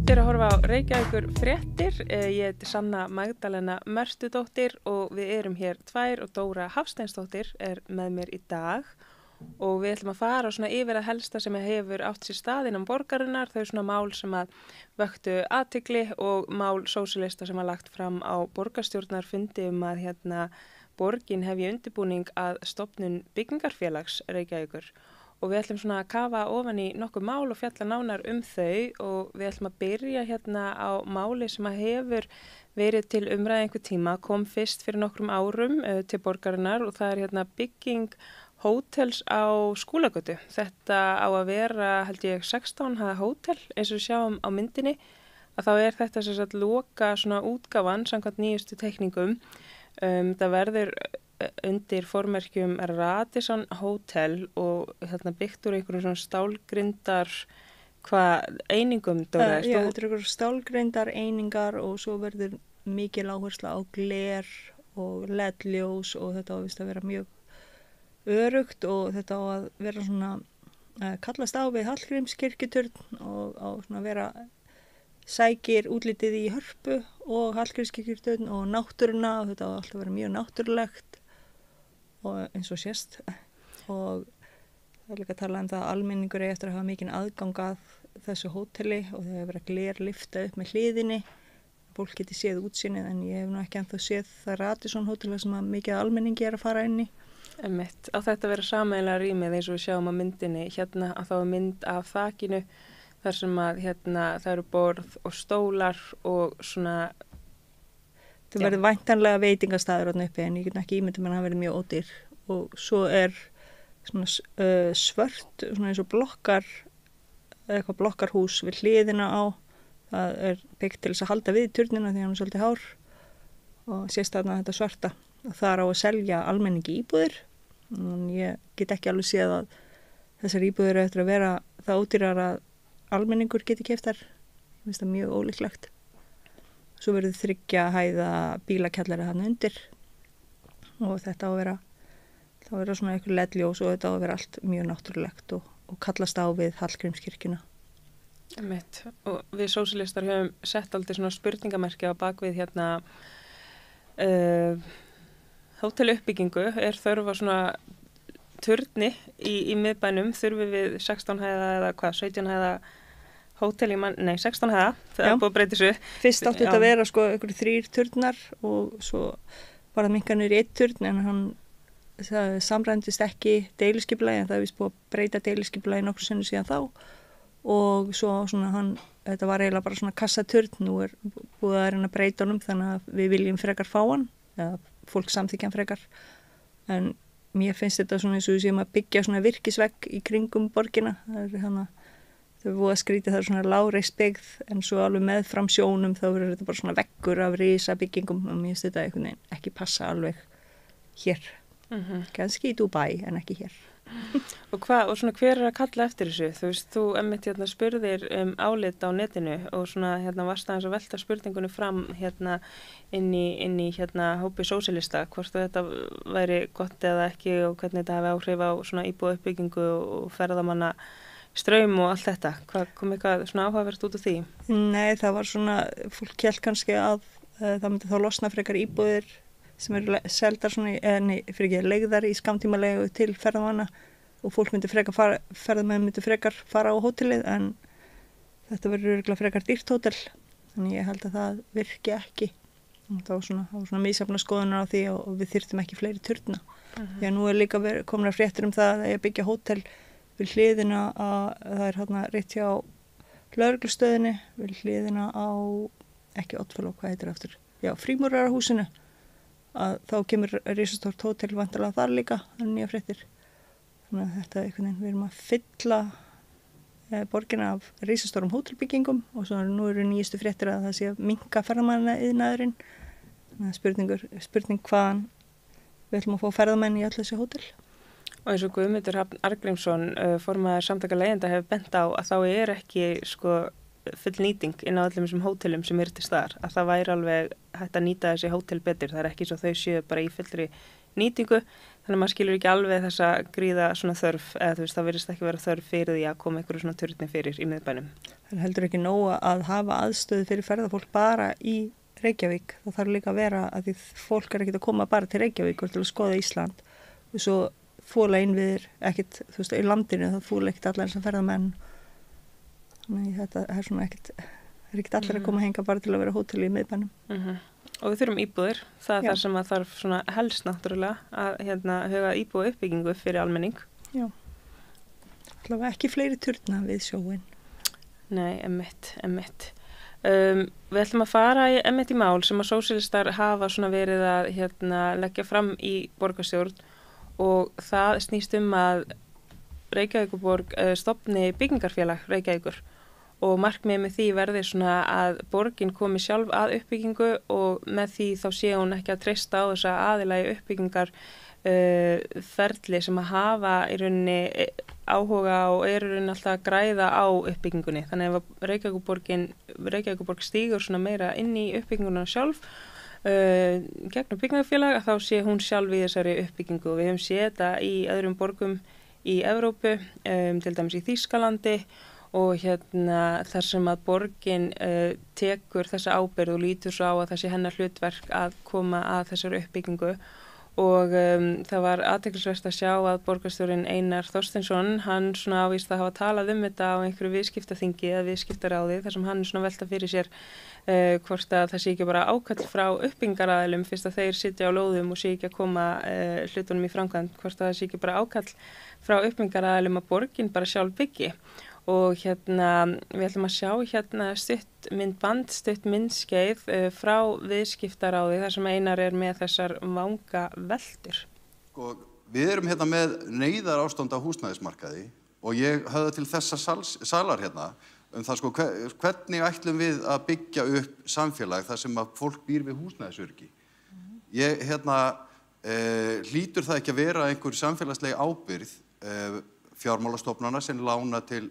Þið eru að horfa á Reykjavíkur fréttir. Ég heiti Sanna Magdalena Mörtudóttir og við erum hér tvær og Dóra Hafsteinsdóttir er með mér í dag og við ætlum að fara svona yfir að helsta sem hefur átt sér stað innan borgarinnar. Þau svona mál sem að vöktu athygli og mál sósíalista sem að lagt fram á borgarstjórnarfundi að borgin hefji undirbúning að stofnun byggingarfélags Reykjavíkur. Og við ætlum svona að kafa ofan í nokkuð mál og fjalla nánar þau og við ætlum að byrja á máli sem að hefur verið til umræðu einhver tíma, kom fyrst fyrir nokkrum árum til borgarinnar og það er bygging hótels á Skúlagötu. Þetta á að vera, held ég, 16 hæða hótel eins og við sjáum á myndinni, að þá er þetta sem sagt loka svona útgáfan samkvæmt nýjustu teikningum. Það verður undir formerkjum Radisson Hotel og byggt úr einhverjum svona stálgrindar einingum, Dóra? Já, þetta er einhverjum stálgrindar einingar og svo verður mikil áhersla á gler og LED-ljós og þetta á vist að vera mjög örugt og þetta á að vera svona kallast á við Hallgrímskirkjuturn og á svona vera sækir útlitið í Hörpu og Hallgrímskirkjuturn og náttúruna og þetta á alltaf að vera mjög náttúrulegt og eins og sést og það er líka að tala það að almenningur eigi eftir að hafa mikinn aðgang að þessu hóteli og það hefur verið að glerlyfta upp með hliðinni fólk geti séð útsýnið en ég hef nú ekki ennþá séð það Radisson hóteli sem að mikið almenningi er að fara inn í. Einmitt. Á þetta vera sameiginlega rýmið eins og við sjáum á myndinni að þá er mynd af þakinu þar sem að það eru borð og stólar og svona Það verður væntanlega veitingastæður uppi en ég get ekki ímynda með að það verður mjög ódýr og svo er svona svört svona eins og blokkarhús við hliðina á. Það er byggt til þess að halda við turnina því hann er svolítið hár og sést þarna þetta svarta og það er á að selja almenningi íbúðir og ég get ekki alveg séð að þessar íbúðir eftir að vera það ódýrar að almenningur geti keypt þær. Ég finnst það mjög ólíklegt. Svo verður 3 hæða bílakjallari þarna undir og þetta á að vera svona eitthvað LED-ljós og þetta á að vera allt mjög náttúrulegt og kallast á við Hallgrímskirkjuna. Einmitt. Og við sósíalistar höfum sett aldrei svona spurningamerki á bakvið hóteluppbyggingu. Er þörf á svona turni í miðbænum? Þurfum við 16 hæða eða 17 hæða hótel 16 hæða, það er búið að breyta þessu. Fyrst átti þetta að vera einhverjir 3 turnar og svo var það minnka niður í 1 turn en það samræmdist ekki deiliskipulagi en það er vist búið að breyta deiliskipulagi nokkru sinnum síðan þá og svo þetta var eiginlega bara svona kassaturn, nú er búið að reyna að breyta honum þannig að við viljum frekar fá hann, eða fólk samþykkjan frekar en mér finnst þetta svona eins og við séum að byggja svona virkisvegg í kringum borgina, það er búið að skrýta það er svona lágreist byggð en svo alveg með fram sjónum þá verður þetta bara svona veggur af risa byggingum og mér finnst þetta einhvern veginn ekki passa alveg hér. Kannski í Dubai en ekki hér. Og svona hver er að kalla eftir þessu? Þú veist, þú einmitt spurðir álit á netinu og svona varst aðeins að velta spurningunni fram inn í hópi sósíalista, hvort þetta væri gott eða ekki og hvernig þetta hafi áhrif á svona íbúðauppbyggingu og ferðamanna straum og allt þetta. Hvað kom eitthvað svona áhugavert út af því? Nei, það var svona, fólk hélt kannski að það myndi þá losna frekar íbúðir sem eru seldar svona, leigðar í skammtímalegu til ferðamanna og fólk myndi ferðamenn myndi frekar fara á hótelið en þetta verður örugglega frekar dýrt hótel. Þannig ég held að það virki ekki. Það var svona misjafna skoðunar á því og við þyrftum ekki fleiri turna. Því að nú er líka komnar fréttir það að byggja hótel við hliðina það er rétt hjá lögreglustöðinni, við hliðina á, ekki Oddfellow, hvað heitir aftur? Já, Frímúrarahúsinu. Að þá kemur risastórt hótel vantarlega þar líka, það er nýja fréttir. Þannig að þetta einhvern veginn, við erum að fylla borgina af risastórum hótelbyggingum og svo nú eru nýjustu fréttir að það sé að minnka ferðamannaiðnaðurinn. Þannig að spurning hvaðan við ætlum að fá ferðamenn í öll þessi hótel. Og eins og Guðmundur Hrafn Arngrímsson, formaður samtaka leigjenda, hefur bent á að þá er ekki full nýting inn á öllum þessum hótelum sem eru til staðar, að það væri alveg hægt að nýta þessi hótel betur, það er ekki svo þau séu bara í fullri nýtingu, þannig að maður skilur ekki alveg þessa gríða svona þörf, eða þú veist, það virðist ekki vera þörf fyrir því að koma einhverju svona turni fyrir í miðbænum. Það er heldur ekki nóg að hafa aðstöðu fyrir ferðafólk bara í Reykjavík. Það þarf líka að vera að því fólk ekki að koma bara til Reykjavík til að skoða Ísland og svo fóla innviðir ekkit, þú veist, í landinu það fóla ekkit allar sem ferðamenn. Þannig þetta er svona ekkit, það er ekkit allir að koma að henga bara til að vera hóteli í miðbænum. Og við þurfum íbúðir, það er þar sem að þarf svona helst náttúrulega að huga íbúða uppbyggingu fyrir almenning. Já, allavega ekki fleiri turna við sjóin. Nei, emmitt. Við ætlum að fara í mál sem að sósíalistar hafa svona verið að leggja fram í borgarstjórn og það snýst að Reykjavíkurborg stofni byggingarfélag Reykjavíkur og markmiðið með því verði svona að borgin komi sjálf að uppbyggingu og með því þá sé hún ekki að treysta á þessa aðila í uppbyggingar ferli sem að hafa í rauninni áhuga og í rauninni alltaf að græða á uppbyggingunni. Þannig ef Reykjavíkurborg stígur svona meira inn í uppbygginguna sjálf gegnum byggingarfélag þá sé hún sjálf í þessari uppbyggingu og við höfum séð þetta í öðrum borgum í Evrópu, til dæmis í Þýskalandi og þar sem að borgin tekur þessa ábyrgð og lítur svo á að það sé hennar hlutverk að koma að þessari uppbyggingu og það var athyglisvert að sjá að borgarstjórinn Einar Þorsteinsson, hann svona ávist að hafa talað þetta á einhverju viðskiptaþingi eða viðskiptaráði þar sem hann svona velta fyrir sér hvort að það sé ekki bara ákall frá uppbyggingaraðilum fyrst að þeir sitja á lóðum og sé ekki að koma hlutunum í framkvæmd, hvort að það sé ekki bara ákall frá uppbyggingaraðilum að borgin bara sjálf byggi. Og við ætlum að sjá stutt myndskeið frá viðskiptaráði þar sem Einar með þessar vangaveltur. Við erum með neyðar ástand á húsnæðismarkaði og ég höfða til þessa salar það hvernig ætlum við að byggja upp samfélag þar sem að fólk býr við húsnæðisöryggi. Ég hlýtur það ekki að vera einhver samfélagsleg ábyrgð fjármálastofnana sem lána til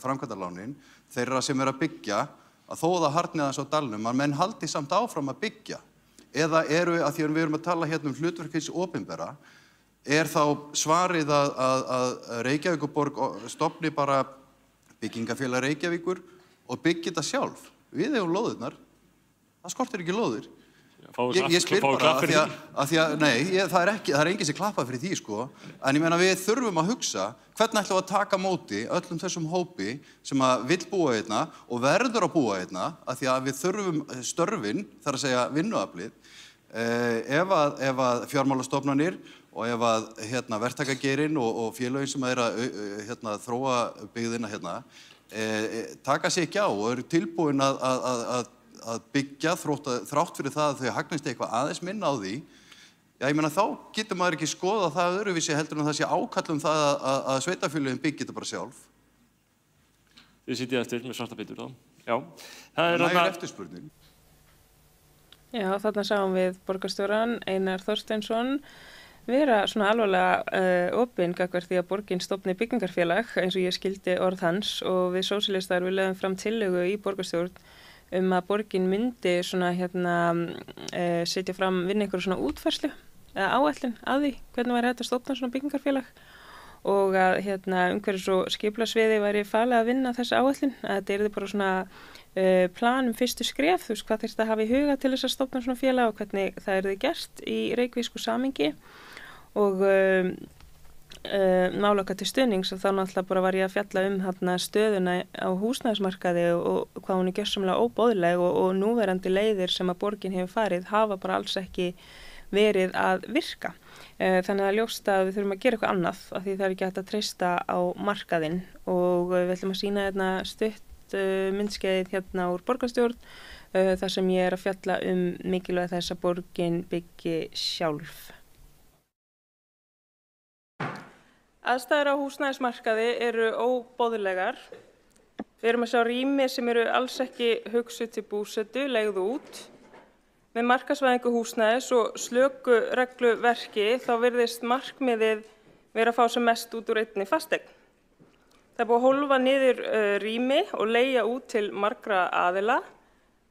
framkvæmdalánin, þeirra sem að byggja, að þó það harðni aðeins á dalnum, að menn haldi samt áfram að byggja. Eða að því að við erum að tala hlutverk hins opinbera, þá svarið að Reykjavíkurborg stofni bara byggingafélag Reykjavíkur og byggja þetta sjálf. Við eigum lóðirnar, það skortir ekki lóðir. Ég spyr bara að því að það er enginn sem klappar fyrir því en ég meina við þurfum að hugsa hvernig ætlum við að taka móti öllum þessum hópi sem að vill búa hérna og verður að búa hérna að því að við þurfum störfin, þar að segja vinnuaflið ef að fjármálastofnanir og ef að verktakageirinn og félögin sem að þróa byggðina taka sig ekki á og eru tilbúin að byggja þrátt fyrir það að þau hagnist eitthvað aðeins minna á því. Ég meina þá getur maður ekki skoða það öðruvísi heldur en það sé ákall það að sveitarfélögin byggja þetta bara sjálf. Þið sitjið eftir með svarta bitur þá. Já. Það er nægur eftirspurning. Já, þarna sáum við borgarstjórann Einar Þorsteinsson vera svona alvarlega opinn gagnvart því að borgin stofni byggingarfélag eins og ég skildi orð hans og við sósíalistar við lögum fram tillögu í borgarstjórn að borgin myndi svona setja fram vinna einhverju svona útfærslu eða áætlun að því hvernig væri hægt að stofna svona byggingarfélag og að umhverfis og skipulagssviði væri falið að vinna þessa áætlun að þetta yrði bara svona plan fyrstu skref, þú veist hvað þyrfti að hafa í huga til þess að stofna svona félag og hvernig það yrði gert í reykvísku samhengi og mála okkar til stuðnings og þá náttúrulega bara var ég að fjalla stöðuna á húsnæðismarkaði og hvað hún gjörsamlega óboðleg og núverandi leiðir sem að borgin hefur farið hafa bara alls ekki verið að virka. Þannig að ljóst að við þurfum að gera eitthvað annað af því það er ekki hægt að treysta á markaðinn og við ætlum að sýna stutt myndskeiðið úr borgarstjórn þar sem ég að fjalla mikilvæg þess að borgin byggi sjálf. Aðstæður á húsnæðismarkaði eru óboðlegar. Við erum að sjá rými sem eru alls ekki hugsuð til búsetu, leigð út. Með markaðsvæðingu húsnæðis og slöku regluverki þá virðist markmiðið vera að fá sem mest út úr einni fasteign. Það er búið að hólfa niður rými og leigja út til margra aðila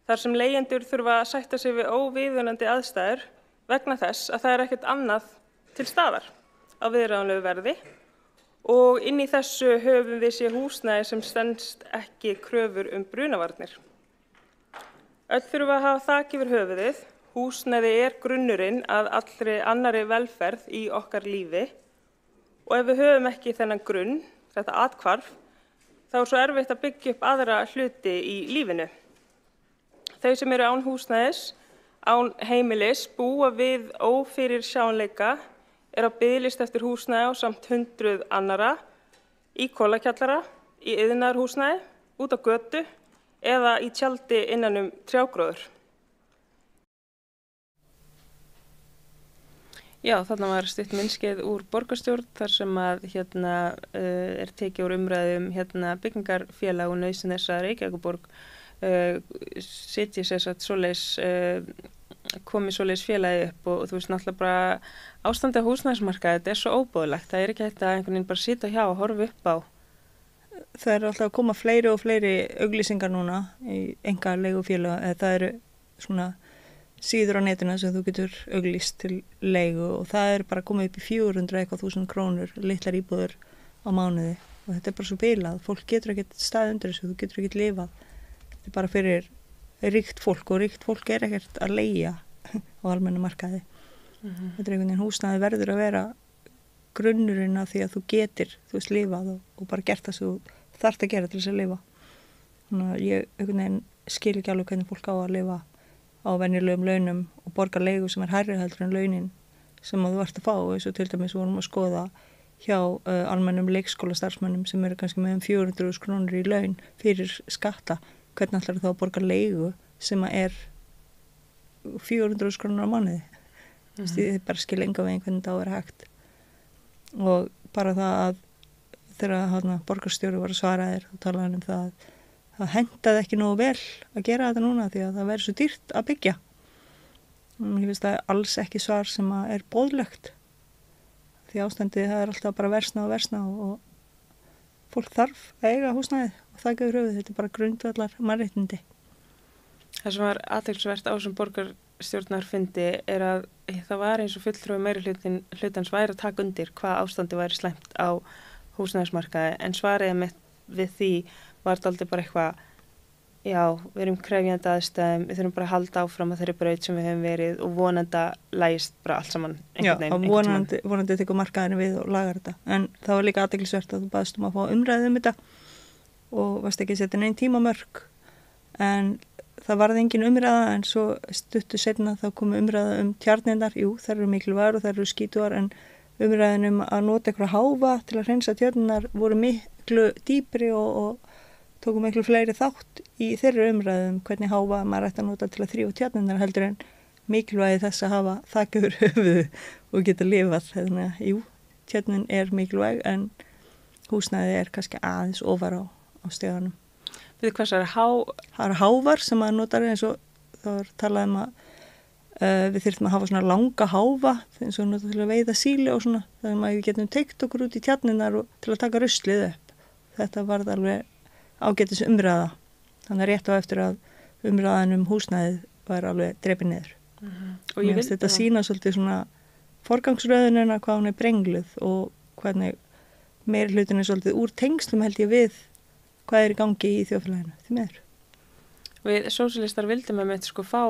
þar sem leigjendur þurfa að sætta sig við óviðunandi aðstæður vegna þess að það er ekkert annað til staðar á viðráðanlegu verði og inn í þessu höfum við séð húsnæði sem stenst ekki kröfur brunavarnir. Öll þurfum að hafa þak yfir höfuðið. Húsnæði grunnurinn að allri annarri velferð í okkar lífi og ef við höfum ekki þennan grunn, þetta athvarf, þá svo erfitt að byggja upp aðra hluti í lífinu. Þau sem eru án húsnæðis, án heimilis, búa við ófyrirsjáanleika, á biðlista eftir húsnæði á samt 100 annara, í kólakjallara, í iðnaðarhúsnæði, út á götu eða í tjaldi innan trjágróður. Já, þarna var stutt myndskeið úr borgarstjórn þar sem að tekið úr umræðum byggingarfélag og nauðsyn þess að Reykjavíkurborg setji komi svoleiðis félagi upp og þú veist náttúrulega bara ástandi á húsnæðismarkaði, þetta svo óboðlegt, það ekki hægt að einhvern veginn bara sitja hjá og horfa upp á. Það alltaf að koma fleiri og fleiri auglýsingar núna í einkalegufélag, það eru svona síður á netinu sem þú getur auglýst til leigu og það bara komið upp í 400.000 krónur litlar íbúður á mánuði og þetta bara svo bilað, fólk getur ekkert stað undir þessu, þú getur ekkert lifað, þetta bara fyrir ríkt fólk og ríkt fólk ekkert að leigja á almenna markaði. Þetta einhvern veginn húsnæði verður að vera grunnurinn af því að þú getur, þú veist, lifað og bara gert það sem þú þarft að gera til þess að lifa. Þannig að ég einhvern veginn skil ekki alveg hvernig fólk á að lifa á venjulegum launum og borga leigu sem hærri heldur en launin sem þú ert að fá, eins og til dæmis vorum að skoða hjá almennum leikskólastarfsmönnum sem eru kannski með 400.000 krónur í laun fyrir skatta, hvernig ætlar þá að borga leigu sem er 400.000 krónur á mánuði. Þið bara skil enga veginn hvernig það á að vera hægt. Og bara það að þegar borgarstjóri var að svara þér og tala um það að það hendaði ekki nógu vel að gera þetta núna því að það væri svo dýrt að byggja. Ég finnst það alls ekki svar sem er boðlegt. Því ástandið það alltaf bara versna og fólk þarf að eiga húsnæði og það gefur höfuð. Þetta bara grundvallar mannréttindi. Það sem var athyglisvert á sem borgarstjórnarfundi að það var eins og fulltrúi meiri hlutans væri að taka undir hvað ástandi væri slæmt á húsnæðismarkaði en svariði mitt við því var dálítið bara eitthvað, já, við erum krefjandi aðstæðum, við þurfum bara að halda áfram að þeirri braut sem við höfum verið og vonandi lægist bara allt saman einhvern veginn. Já, vonandi tekur markaðinu við og lagar þetta. En það var líka athyglisvert að þú baðst að fá umræðu þetta og varst ekki að setja neinn tímamörk. En það varði engin umræða en svo stuttu seinna þá komu umræða tjarnirnar. Jú, þær eru mikilvægar og þær eru skítugar en umræðin að nota eitthvað háfa til að hreinsa tjarnirnar voru miklu dýpri og tókum miklu fleiri þátt í þeirri umræðum hvernig háfa maður ætti að nota til að þrífa tjarnirnar heldur en mikilvægi þess að hafa þak yfir höfuðu og geta lifað. Þannig að jú, tjarnin mikilvæg en húsnæði kannski aðeins ofar á steganum. Við hvað það er hávar sem maður notar eins og það var talað við þyrftum að hafa svona langa háfa eins og nota til að veiða síli og svona þannig að við getum teygt okkur út í tjarnirnar til að taka ruslið upp. Þetta varð alveg ágætis umræða. Þannig að rétt á eftir að umræðan húsnæðið var alveg drepið niður. Og ég finnst þetta sína svolítið svona forgangsröðunina hvað hún brengluð og hvernig meiri hlutin svolítið úr tengslum held ég við hvað í gangi í þjóðfélaginu því miður. Við sósíalistar vildum fá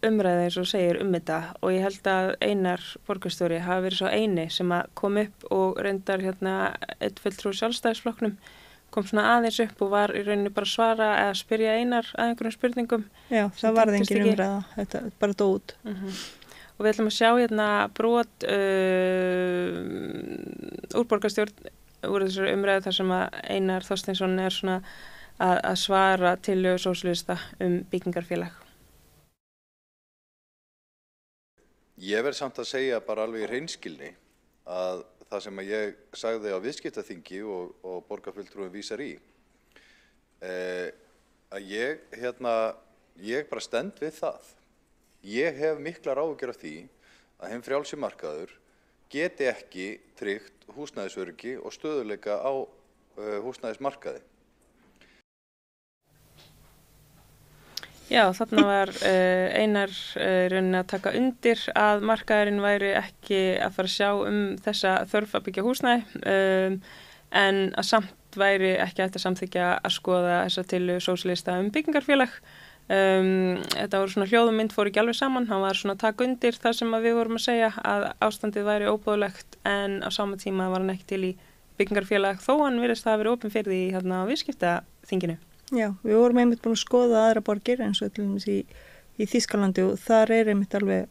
umræði eins og segir þetta og ég held að Einar borgarstjóri hafi verið svo eini sem að kom upp og reyndar einn fulltrúi sjálfstæðisflokknum kom svona aðeins upp og var í rauninni bara að svara eða spyrja Einar að einhverjum spurningum. Já, það varði engin umræða, þetta bara dó út. Og við ætlum að sjá brot úr borgarstjórn úr þessari umræðu þar sem að Einar Þorsteinsson svona að svara tillögu sósíalista byggingarfélag. Ég verð samt að segja bara alveg í hreinskilni að það sem ég sagði á viðskiptaþingi og borgarfulltrúin vísar í að ég bara stend við það. Ég hef miklar áhyggjur af því að hinn frjálsi markaður geti ekki tryggt húsnæðisöryggi og stöðugleika á húsnæðismarkaði. Já, þarna var Einar rauninni að taka undir að markaðurinn væri ekki að fara að sjá þessa þörf að byggja húsnæði en að samt væri ekki hægt að samþykkja að skoða þessa tillögu sósíalista byggingarfélag. Þetta voru svona hljóðumynd fór ekki alveg saman, hann var svona að taka undir það sem við vorum að segja að ástandið væri óboðlegt en á sama tíma var hann ekki til í byggingarfélag þó hann virðist það að vera opinn fyrir því hérna á viðskiptaþinginu. Já, við vorum einmitt búin að skoða aðra borgir eins og til dæmis í Þýskalandi og þar einmitt alveg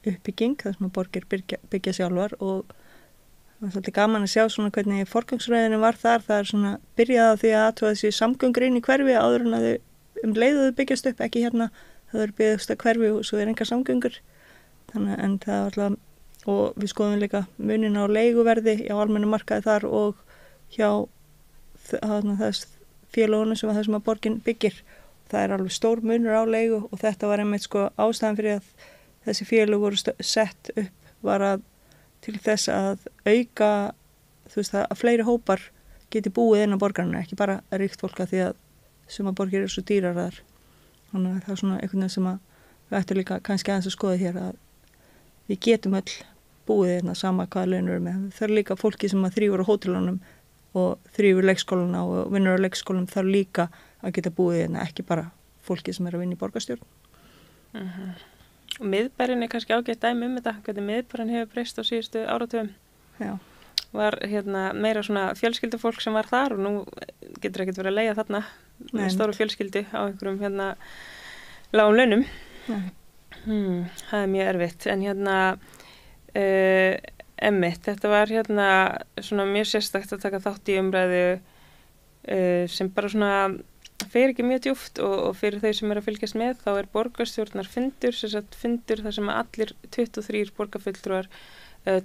uppbygging, það sem að borgir byggja sjálfar og það var svolítið gaman að sjá svona hvernig forgangsröðinu var þar, það svona byrjaði á því að aðtúa þessi samgöngur inn í hverfi áður en að þau leiðuðu byggjast upp, ekki hérna, það eru byggjast að hverfi og svo engar samgöngur, þannig en það var alltaf, og við skoðum líka munin á leiguverði á almennu markaði þar og hjá þess félagunum sem það sem að borgin byggir. Það er alveg stór munur á leigu og þetta var einmitt sko ástæðan fyrir að þessi félög voru sett upp var að til þess að auka, þú veist, að fleiri hópar geti búið inn á borgarna, ekki bara ríkt fólk að því að suma borgir eru svo dýrar þar. Þannig að það er svona einhvern veginn sem að við ættum líka kannski aðeins að skoða hér að við getum öll búið hérna sama hvaða laun eru með. Það er líka fólki sem að þrífur á hótelunum og þrýfur leikskólana og vinnur á leikskólum þarf líka að geta búið hérna, ekki bara fólki sem er að vinna í borgarstjórn. Og miðbærinn er kannski ágætt dæmi þetta, hvernig miðbærinn hefur breyst á síðustu áratugum. Já. Var hérna meira svona fjölskyldufólk sem var þar og nú getur ekkert verið að leigja þarna með stóru fjölskyldu á einhverjum hérna lágum launum. Það er mjög erfitt, en hérna Emmitt, þetta var hérna svona mjög sérstakt að taka þátt í umræðu sem bara svona fer ekki mjög djúpt og fyrir þau sem eru að fylgjast með þá er borgarstjórnar fundur þar sem allir 23 borgarfulltrúar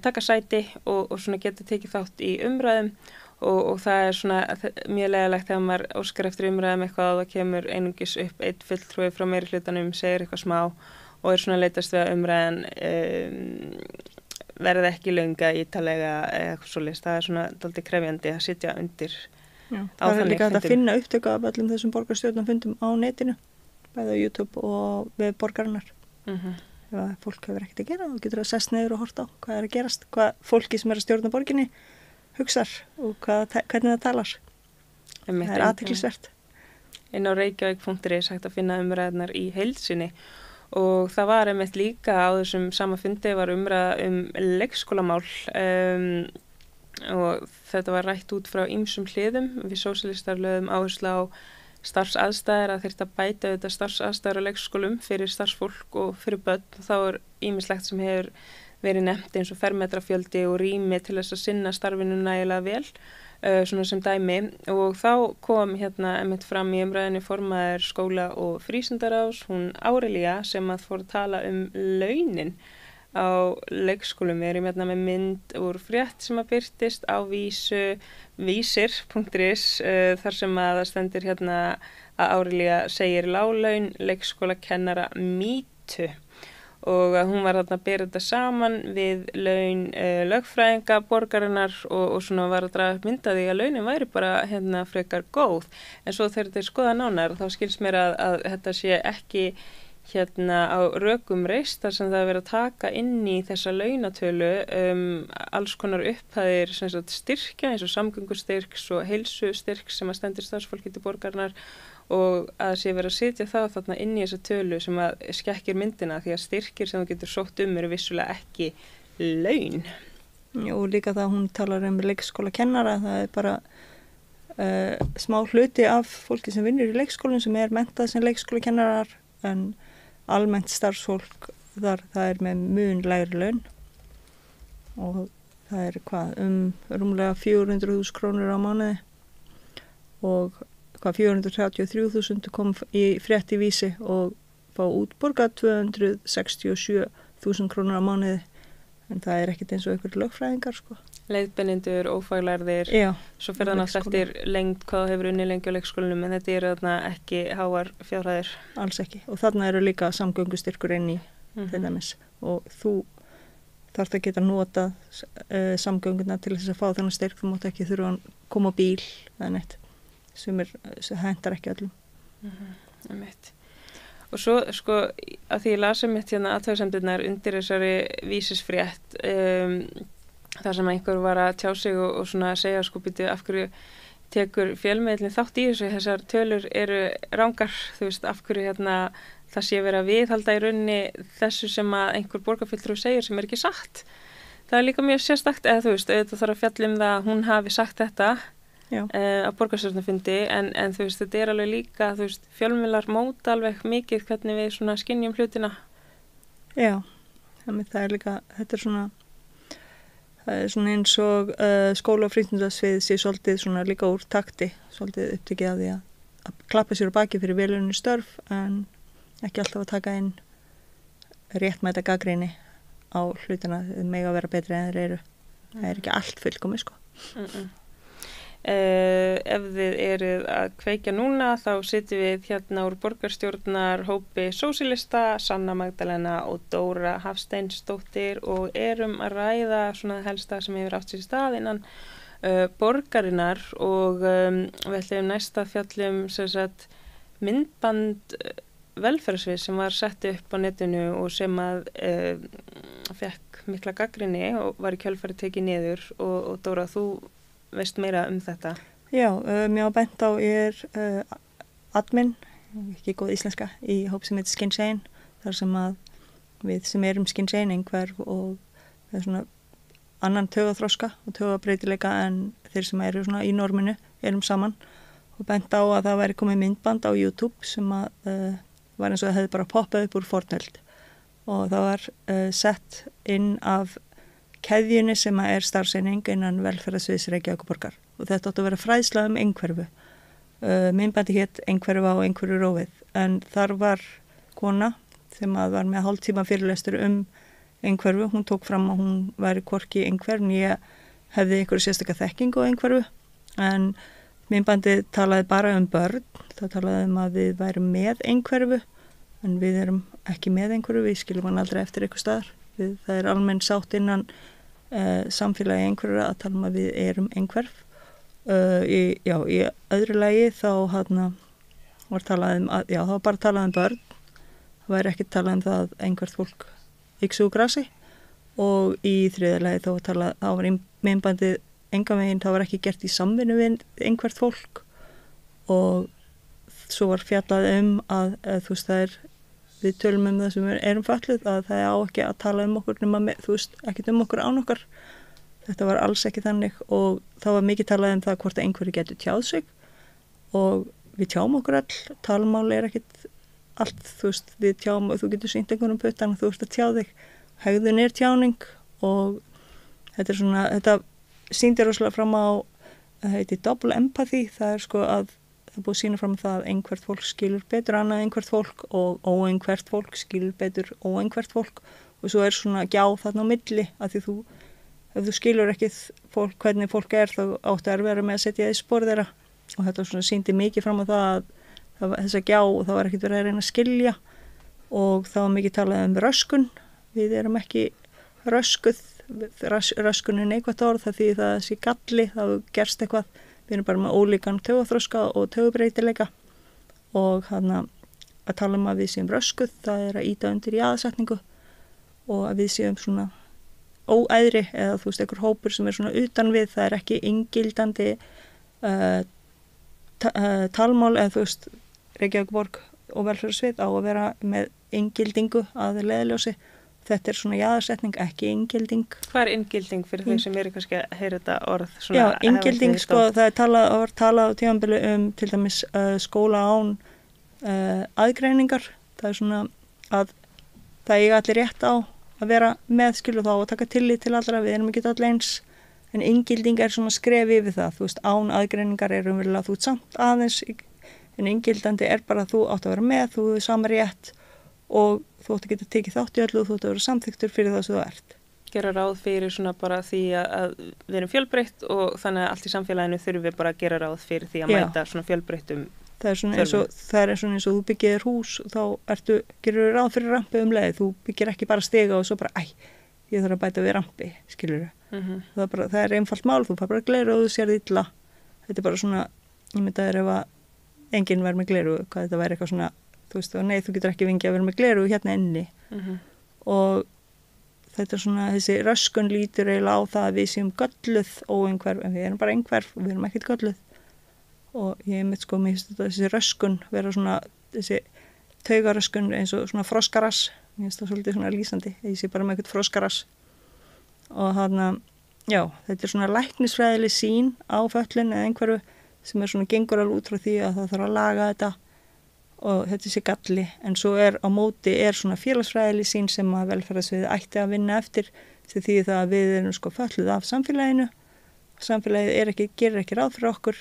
taka sæti og svona geta tekið þátt í umræðum og það er svona mjög leiðilegt þegar maður óskar eftir umræðum eitthvað og það kemur einungis upp einn fulltrúi frá meirihlutanum, segir eitthvað smá og er svona leitast við að umræðan verði ekki lönga ítalega eða eitthvað svoleiðis. Það er svona dálítið krefjandi að sitja undir á þannig fundum. Það er líka að finna upptöku af öllum þessum borgarstjórnarfundum á netinu, bæði á YouTube og við borgarinnar. Ef að fólk hefur ekkert að gera, þá getur það að sest niður og horta á hvað er að gerast, hvað fólki sem er að stjórna borginni hugsar og hvernig það talar. Það er athyglisvert. Inn á reykjavík.is hægt að finna umræðnar í heild sinni. Og það var einmitt líka á þessum sama fundi var umræða leikskólamál og þetta var rætt út frá ýmsum hliðum. Við sósíalistar lögðum áherslu á starfsaðstæður að þyrfti að bæta þetta starfsaðstæður á leikskólum fyrir starfsfólk og fyrir börn. Þá er ýmislegt sem hefur verið nefnt eins og fermetrafjöldi og rými til þess að sinna starfinu nægilega vel. Svona sem dæmi og þá kom hérna einmitt fram í umræðinni formaður skóla og frístundaráðs, hún Árelía sem að fór að tala launin á leikskólum. Við erum hérna með mynd úr frétt sem að birtist á vísir.is þar sem að það stendur hérna að Árelía segir láglaun leikskólakennara mýtu. Og að hún var þarna að bera þetta saman við laun lögfræðinga borgarinnar og svona var að draga upp mynd af því að launin væri bara hérna frekar góð. En svo þegar þetta er skoða nánar þá skilst mér að þetta sé ekki hérna á rökum reist þar sem það er verið að taka inn í þessa launatölu alls konar upphæðir sem sagt styrkja eins og samgöngustyrks og heilsustyrks sem að stendur starfsfólki til borgarinnar og að sé verið að setja það þarna inn í þessa tölu sem að skekkir myndina því að styrkir sem þú getur sótt eru vissulega ekki laun. Og líka það hún talar leikskólakennara, það er bara smá hluti af fólki sem vinnur í leikskólinn sem er menntað sem leikskólakennarar en almennt starfsfólk þar það er með mun lægri laun og það er rúmlega 400.000 krónur á mánuði og 433.000 kom í frétt í Vísi og fá útborgað 267.000 krónur á mánuði en það er ekkert eins og einhver lögfræðingar sko. Leiðbeinendur, ófaglærðir, svo fer það náttúrulega eftir lengt hvað hefur unni lengi á leikskólanum en þetta eru þarna ekki háar fjárhæðir. Alls ekki og þarna eru líka samgöngustyrkur inn í þetta mis og þú þarft að geta nota samgönguna til þess að fá þennan styrk, þú mátt ekki þurfa að koma á bíl eða neitt. Sem hendar ekki öllum. Og svo, sko, að því ég lasi mitt hérna athugasemdirnar undir þessari vísisfrétt, þar sem einhver var að tjá sig og svona að segja, sko, býtu, af hverju tekur fjölmiðlinn þátt í þessu, þessar tölur eru rangar, þú veist, af hverju hérna það sé verið að viðhalda í rauninni þessu sem að einhver borgarfulltrúi segir sem er ekki satt. Það er líka mjög sérstakt, eða þú veist, auðvitað þarf að fjalla það að hún hafi sagt þetta á borgarstjórnarfundi, en þú veist, þetta er alveg líka, þú veist, fjölmiðlar móta alveg mikið hvernig við svona skynjum hlutina. Já, þannig það er líka, þetta er svona eins og skóla- og frístundasvið sé svolítið svona líka úr takti, svolítið upptekið af því að klappa sér á baki fyrir velunni störf, en ekki alltaf að taka inn réttmæta gagnrýni á hlutina, þau mega að vera betri en þeir eru. Það er ekki allt fullkomið, sko. Ef þið eruð að kveikja núna þá sitjum við hérna úr borgarstjórnar hópi sósíalista, Sanna Magdalena og Dóra Hafsteinsdóttir og erum að ræða svona helsta sem hefur átt sér í stað innan borgarinnar og við ætlum næst að fjallum sem sagt myndband velferðarsvið sem var sett upp á netinu og sem að fekk mikla gagnrýni og var í kjölfari tekið niður og Dóra, þú veist meira þetta? Já, mér var bent á, ég er admin, ekki góð íslenska, í hóp sem heitir Skinsegin, þar sem að við sem erum Skinsegin einhverf og það er svona annan taugaþroska og taugabreitileika en þeir sem eru svona í norminu erum saman og bent á að það væri komið myndband á YouTube sem að var eins og það hefði bara poppað upp úr fornöld og það var sett inn af keðjunni sem er starfseining innan velferðarsviðs Reykjavíkurborgar og þetta átti að vera fræðsla einhverfu. Myndbandi hét Einhverfa og einhverju rófið en þar var kona sem að var með hálftíma fyrirlestur einhverfu. Hún tók fram að hún væri hvorki einhverf en ég hefði einhverju sérstaka þekkingu á einhverfu en myndbandið talaði bara börn. Það talaði að við værum með einhverfu en við erum ekki með einhverfu, við skiljum hann aldrei eftir eitthvað staðar. Það er almenn sátt innan samfélagi einhverju að tala að við erum einhverf. Í öðru lagi þá var talað að, það var bara talað börn. Það væri ekki talað það að einhvert fólk yksu úr grasi og í þriðja lagi þá var í myndbandið engan veginn, það var ekki gert í samvinnu við einhvert fólk og svo var fjallað að þú veist það við tölum það sem við erum fötluð að það á ekki að tala okkur nema þú veist, ekkert okkur án okkar. Þetta var alls ekki þannig og það var mikið talað það hvort að einhverju getur tjáð sig og við tjáum okkur all, talmál er ekkert allt, þú veist, við tjáum og þú getur sýnt einhvernum puttan og þú ert að tjá þig. Hegðun er tjáning og þetta er svona, þetta sýndir rosalega fram á, það heiti double empathy, það er sko að það er búið að sína fram það að einhvert fólk skilur betur annað einhvert fólk og óeinhvert fólk skilur betur óeinhvert fólk og svo er svona gjá þarna á milli að því ef þú skilur ekki fólk, hvernig fólk er þá áttu að vera með að setja það í spor þeirra og þetta svona sýndi mikið fram á það að þessa gjá og það var ekkert verið að reyna að skilja og það var mikið talað röskun, við erum ekki röskuð, röskun er neikvætt orð það því það sé galli, það gerst eitthvað. Við erum bara með ólíkan taugaþroska og taugabreitileika og að tala að við séum röskuð, það er að ýta undir jaðarsetningu og að við séum svona óæðri eða þú veist, einhver hópur sem er svona utan við, það er ekki inngildandi talmál eða þú veist, Reykjavíkurborg og velferðarsvið á að vera með inngildingu að leiðarljósi. Þetta er svona jaðarsetning, ekki inngilding. Hvað er inngilding fyrir þau sem eru kannski að heyra þetta orð? Svona, já, inngilding, sko, það var talað á tímabili til dæmis skóla án aðgreiningar. Það er svona að það eiga allir rétt á að vera með skilu þá og taka tillit til allra, við erum ekki allir eins. En inngilding er svona skref yfir það, þú veist, án aðgreiningar er umverulega þú samt aðeins, en inngildandi er bara að þú átt að vera með, þú er sama rétt og þú átt að geta tekið þátt í öllu og þú átt að vera samþyktur fyrir það sem þú ert. Gera ráð fyrir svona bara því að við erum fjölbreytt og þannig að allt í samfélaginu þurfum við bara að gera ráð fyrir því að mæta svona fjölbreyttum. Það er svona eins og þú byggir hús og þá gerur ráð fyrir rampi leið. Þú byggir ekki bara stiga og svo bara, ég þarf að bæta við rampi, skilur þau. Það er einfalt mál, þú fær bara gleru og þú sér það illa. Þetta er bara svona, ég myndi að ef að enginn væri með gleru, hvað þetta væri eitthvað svona þú veist, og nei, þú getur ekki fengið að vera með gleru hérna inni og þetta svona, þessi röskun lítur eiginlega á það að við séum gölluð óeinhverf, en við erum bara einhverf og við erum ekkert gölluð og ég mitt sko, mér finnst þetta þessi röskun vera svona, þessi taugaröskun eins og svona froskarass, mér finnst það svolítið svona lýsandi, ég sé bara með eitthvað froskarass og já, þetta er svona læknisfræðileg sýn á fötlun eða einhverfu sem er svona gengur alveg út frá því að það þarf að laga þetta og þetta sé galli, en svo á móti svona félagsfræðileg sýn sem að velferðarsviðið ætti að vinna eftir því það að við erum sko fötluð af samfélaginu, samfélagið gerir ekki ráð fyrir okkur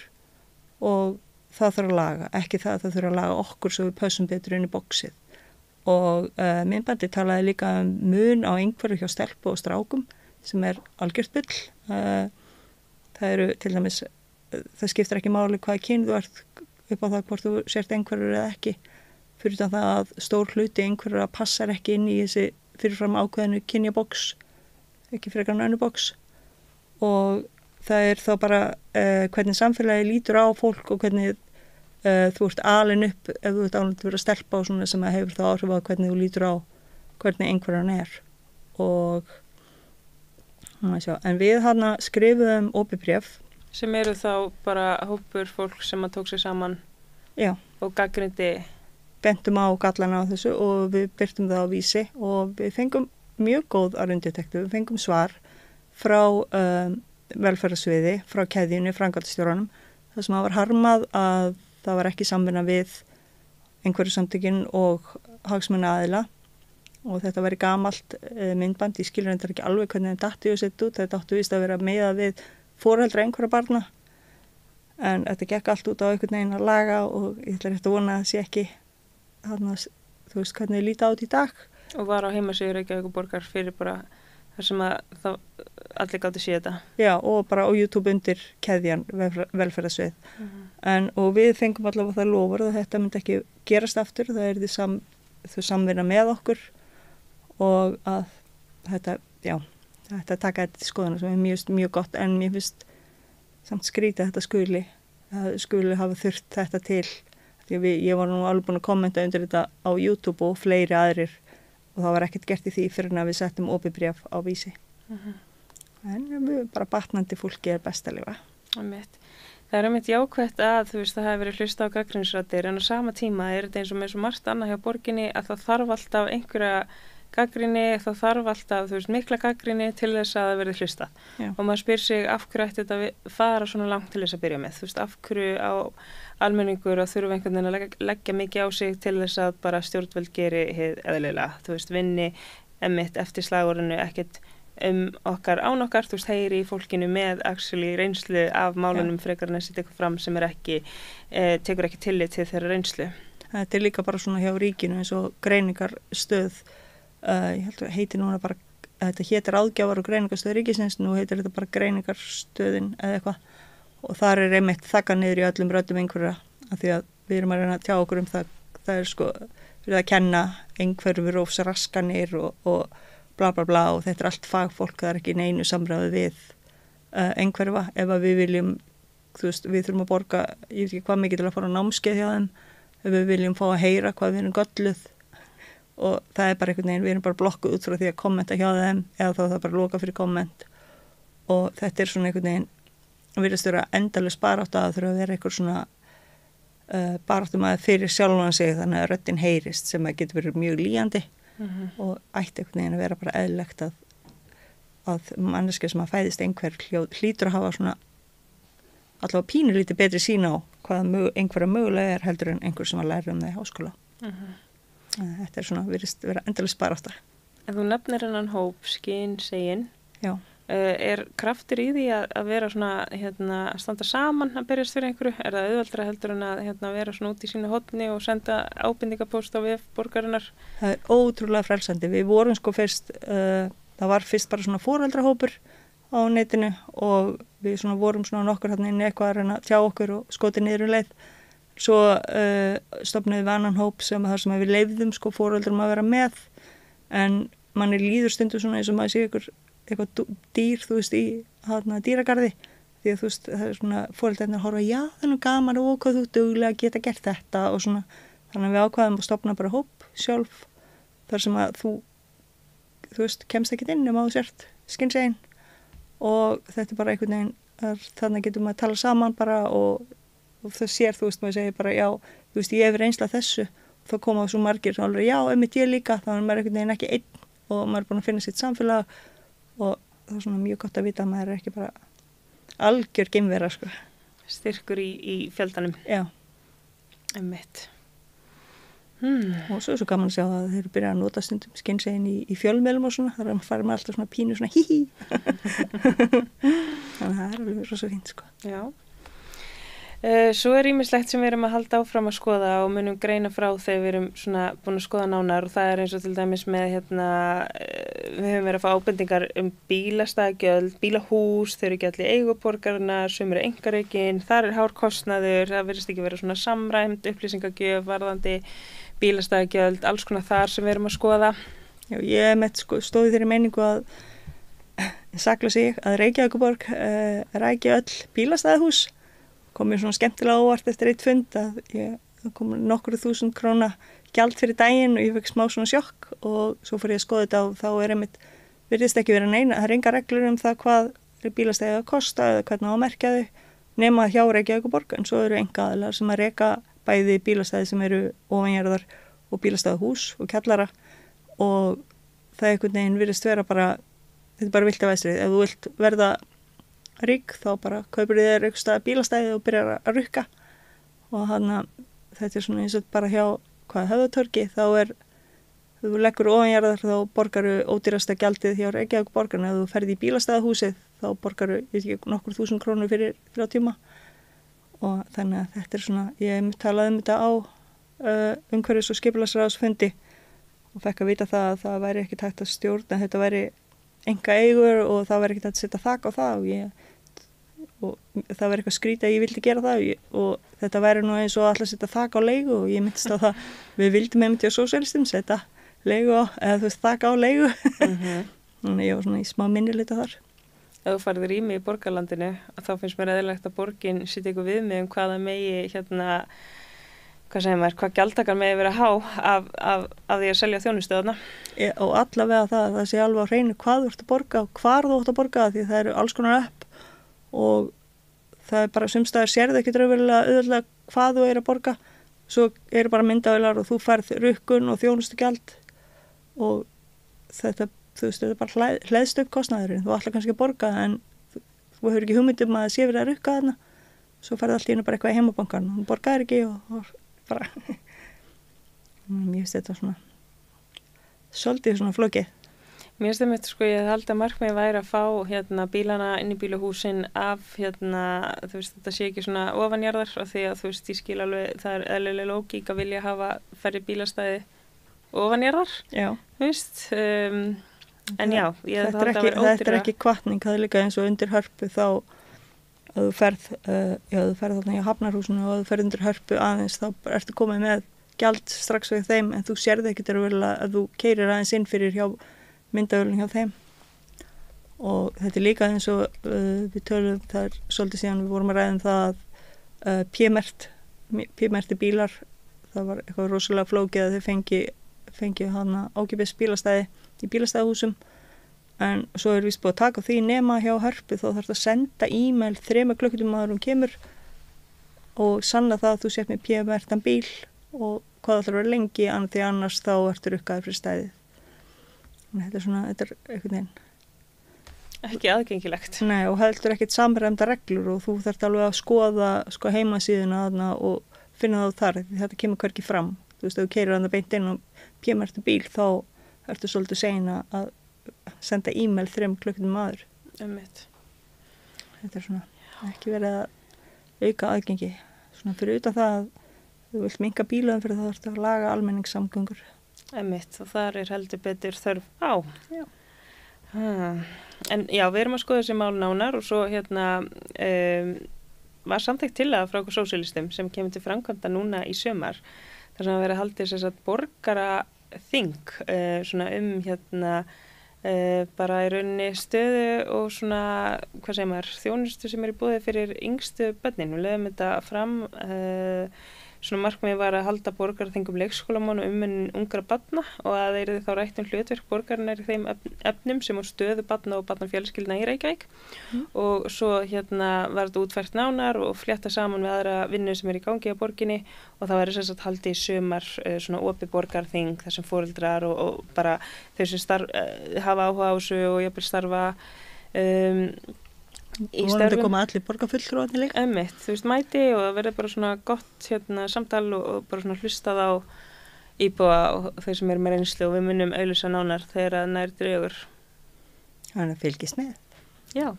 og það þarf að laga, ekki það þarf að laga okkur svo við pössum betur inn í boxið og myndbandi talaði líka mun á einhverju hjá stelpu og strákum sem er algjört bull, það eru til dæmis, það skiptir ekki máli hvaða kyn þú ert upp á það hvort þú sért einhverjur eða ekki fyrir það að stór hluti einhverjur passar ekki inn í þessi fyrirfram ákveðinu kynjaboks ekki frekar en önnur boks og það er þá bara hvernig samfélagi lítur á fólk og hvernig þú ert alin upp ef þú ert alin til að vera stelpa og svona sem að hefur þá áhrif á hvernig þú lítur á hvernig einhverjan er og en við skrifuðum opið bréf sem eru þá bara hópur fólk sem að tók sér saman Já. Og gagnrýndi bentum á gallana á þessu og við birtum það á Vísi og við fengum mjög góð undirtektir, við fengum svar frá velferðarsviði, frá keðjunni, framkvæmdastjóranum þar sem var harmað að það var ekki samvinna við einhverju samtökin og hagsmunaaðila og þetta væri gamalt myndband, ég skilur þetta ekki alveg hvernig þetta datti og sett út, þetta áttu víst að vera meða við foreldra einhverja barna en þetta gekk allt út á einhvern veginn að laga og ég ætla rétt að vona að það sé ekki þú veist hvernig þið líta át í dag og var á heimasíðu Reykjavíkurborgar fyrir bara þar sem að allir gátu sé þetta Já, og bara á YouTube undir keðjan velferðarsvið og við fengum allavega það lofur að þetta myndi ekki gerast aftur, það er þau samvinna með okkur og að þetta taka þetta til skoðuna sem er mjög gott en mér finnst samt skrítið að þetta skuli hafa þurft þetta til því að ég var nú alveg búin að kommenta undir þetta á YouTube og fleiri aðrir og það var ekkert gert í því fyrir að við settum opið bréf á Vísi en við bara batnandi fólki er best að lifa Það er einmitt jákvætt að þú veist það hefur verið hlusta á gagnrýnisraddir en á sama tíma er þetta eins og með svo margt annað hjá borginni að það þarf alltaf einhverja gagnrýni, það þarf alltaf, þú veist, mikla gagnrýni til þess að það verði hlustað. Og maður spyr sig af hverju ætti þetta fara svona langt til þess að byrja með. Þú veist, af hverju á almenningur að þurfa einhvern veginn að leggja mikið á sig til þess að bara stjórnvöld geri hið eðlilega. Þú veist, vinni emmitt eftir slagorðinu ekkert okkar án okkar, þú veist, heyri í fólkinu með actually reynslu af málunum frekar en þessi tekur fram sem er ekki, tekur ekki tillit til þeirra reynslu. Þetta er líka bara svona hjá ríkinu eins og greiningarstöð. Ég held að heiti núna bara, þetta hétir Ráðgjafar og greiningarstöð ríkisins, nú heitir þetta bara greiningarstöðin eða eitthvað og þar er einmitt þakka niður í öllum röddum einhverja af því að við erum að reyna að tjá okkur það, það er sko fyrir að kenna einhverjur og raskanir og bla bla bla og þetta er allt fagfólk, það er ekki neinu samræðu við einhverfa ef að við viljum, þú veist, við þurfum að borga, ég veit ekki hvað mikið til að fara á námskeið hjá þeim, ef við viljum fá að heyra hvað við erum gölluð og það er bara einhvern veginn, við erum bara blokkuð út frá því að kommenta hjá þeim eða þá það bara loka fyrir komment og þetta er svona einhvern veginn að virðast vera endalaus barátta að þurfa að vera einhver svona baráttum að fyrir sjálfan sig þannig að röddin heyrist sem að getur verið mjög lýjandi og ætti einhvern veginn að vera bara eðlilegt að manneskja sem að fæðist einhver hlýtur að hafa svona allavega pínulítið betri sín á hvað einhverja mögulega er heldur en einhver sem að læra það í háskóla. Þetta er svona virðist vera endalaus barátta. En þú nefnir hennan hóp Skynsegin. Já. Er kraftur í því að vera svona að standa saman að berjast fyrir einhverju? Er það auðveldra heldur en að vera svona út í sínu horni og senda ábendingapóst á vef borgarinnar? Það er ótrúlega frelsandi. Við vorum sko fyrst, það var fyrst bara svona foreldrahópur á netinu og við svona vorum svona nokkur hérna inni eitthvað að reyna að tjá okkur og skotið niður leið. Svo stofnuðum við annan hóp sem við leyfðum sko foreldrum að vera með en manni líður stundum svona eins og maður sé eitthvað dýr, þú veist, í dýragarði því að þú veist, það er svona foreldrarnir að horfa, já, það er nú gaman og hvað þú duglega geta gert þetta og svona, Þannig að við ákvaðum að stofna bara hóp sjálf þar sem að þú veist, kemst ekki inn þú sért skynsegin og þetta bara einhvern veginn þannig getum við að tala saman bara og það sér, þú veist, maður segir bara já, þú veist, ég hef reynsla þessu og þá koma svo margir og alveg já, einmitt ég líka, þannig að maður einhvern veginn ekki einn og maður búin að finna sitt samfélag og það svona mjög gott að vita að maður ekki bara algjör geimvera, sko. Styrkur í fjöldanum. Já. Einmitt. Og svo gaman að sjá að þeir eru byrjað að nota stundum skynsegin í fjölmiðlum og svona, þar fara maður alltaf svona pínu svona hí. Þannig að það alveg rosa fínt, sko. Já. Svo ýmislegt sem við erum að halda áfram að skoða og munum greina frá þegar við erum svona búin að skoða nánar og það eins og til dæmis með við höfum verið að fá ábendingar bílastæðagjöld, bílahús, þau eru ekki allir eiguborgarinnar, sum eru einkarekin, þar hár kostnaður, það virðist ekki vera svona samræmd upplýsingagjöf varðandi bílastæðagjöld, alls konar þar sem við erum að skoða. Já, ég stóði þeirri meiningu að sakla sig að Reykjavíkurborg ræki öll bílastæðahús. Kom mér svona skemmtilega óvart eftir eitt fund að það kom nokkru 1000 króna gjald fyrir daginn og ég fekk smá svona sjokk og svo fór ég að skoða þetta og þá einmitt virðist ekki vera neina, það engar reglur það hvað bílastæði að kosta eða hvernig á að merkja þau nema hjá Reykjavíkurborg en svo eru einkaaðilar sem að reka bæði bílastæði sem eru ofanjarðar og bílastæðahús og kjallara og það einhvern veginn virðist vera bara, þetta bara vilt að vestrið, ef þú vilt verða rík þá bara kaupir þér einhverstað bílastæði og byrjar að rukka og þetta svona eins og bara hjá Höfðatorgi þá þú leggur ofanjarðar þá borgaru ódýrasta gjaldið hjá Reykjavíkurborg ef þú ferði í bílastæðahúsið þá borgaru nokkur 1000 krónur fyrir 3 tíma og þannig að þetta svona, ég talaði þetta á umhverfis- og skipulagsráðsfundi og fekk að vita það að það væri ekki takt að stjórna, þetta væri enga eigur og það væri ekki takt að setja þak á það og það væri eitthvað skrítið að ég vildi gera það og þetta væri nú eins og alltaf setja þak á leigu og ég myndist á það, við vildum einmitt á sósíalistum setja leigu á, eða þú veist þak á leigu þannig ég var svona í smá minnilita þar. Ef þú farið rými í borgarlandinu þá finnst mér eðlilegt að borgin setja ykkur viðmið hvaða megi hvað gjaldtakan megi vera há af því að selja þjónustöðuna. Og allavega það sé alveg á hreinu hvað þú ert að borga og hvar þú ert að borga því það eru alls konar upp og það bara sumstaðar sérðu ekki draugulega auðvitað hvað þú að borga svo eru bara myndavélar og þú færð rukkun og þjónustugjald og þetta, þú veist, þetta er bara hleðst upp kostnaðurinn, þú ætlar kannski að borga en þú hefur ekki hugmyndum að það sé verið að rukka þarna, svo færð allt í hennu bara eitthvað í heimabankan og þú borgaðir ekki og bara mér finnst þetta svona svolítið svona flókið. Mér finnst þetta sko, ég held að markmið væri að fá bílana inn í bílahúsin af þú veist, þetta sé ekki svona ofanjarðar af því að þú veist, ég skil alveg það er eðlileg lógík að vilja hafa færri bílastæði ofanjarðar. Já. Þú veist, en já, ég held að það væri ódýrara. Þetta er ekki hvatning, það er líka eins og undir Hörpu þá að þú ferð þarna í Hafnarhúsinu og að þú ferð undir Hörpu aðeins þá ertu komið með gjald strax við þeim en þú sérði ekkert að þú keyrir aðeins inn fyrir hjá myndavölinn hjá þeim og þetta er líka eins og við tölum þar svolítið síðan við vorum að ræða það að P-merti bílar það var eitthvað rosalega flókið að þau fengi hana ákipis bílastæði í bílastæðahúsum en svo er víst búið að taka því nema hjá Hörpu þá þarf það að senda e-mail 3 klukkutíma áður kemur og sanna það að þú sért með P-mertan bíl og hvað það þarf að vera lengi því annars þá ertu rukkaður fyrir stæðið. Þetta er einhvern veginn ekki aðgengilegt. Nei, og heldur ekkert samræmda reglur og þú þarft alveg að skoða heimasíðuna þarna og finna það þar því þetta kemur hvergi fram. Þú veist, ef þú keyrir þarna beint inn og P-mertu bíl þá ertu svolítið sein að senda e-mail 3 klukkutíma áður. Þetta er svona ekki verið að auka aðgengi. Svona fyrir utan það að þú vilt minnka bílaðum fyrir það þarftu að laga almenningssamgöngur. Og þar er heldur betur þörf á. Já. En já, við erum að skoða þessi mál nánar og svo var samþykkt tillaga frá okkur sósíalistum sem kemur til framkvæmda núna í sumar þar sem að vera haldið þess að borgaraþing svona bara í rauninni stöðu og svona, hvað segir maður, þjónustu sem er í boði fyrir yngstu börnin. Við lögum þetta fram svona markmið var að halda borgarþingum leikskólamán og umönnin ungra barna og að þeir þá rætt hlutverk borgarinnar í þeim efnum sem á stöðu barna og barnafjölskyldna í Reykjavík og svo var þetta útfært nánar og flétta saman við aðra vinnu sem í gangi á borginni og það verður sem sagt haldið í sumar svona opið borgarþing þar sem foreldrar og bara þau sem hafa áhuga á þessu og jafnvel starfa í störfum. Vonandi koma allir borgarfulltrúarnir líka. Einmitt, þú veist, mæti og það verður bara svona gott samtal og bara svona hlustað á íbúa og þau sem með reynslu og við munum auglýsa nánar þegar að nær dregur. Þannig að fylgist með. Já.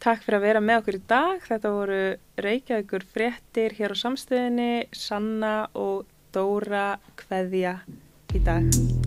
Takk fyrir að vera með okkur í dag. Þetta voru Reykjavíkur fréttir hér á Samstöðinni, Sanna og Dóra kveðja í dag.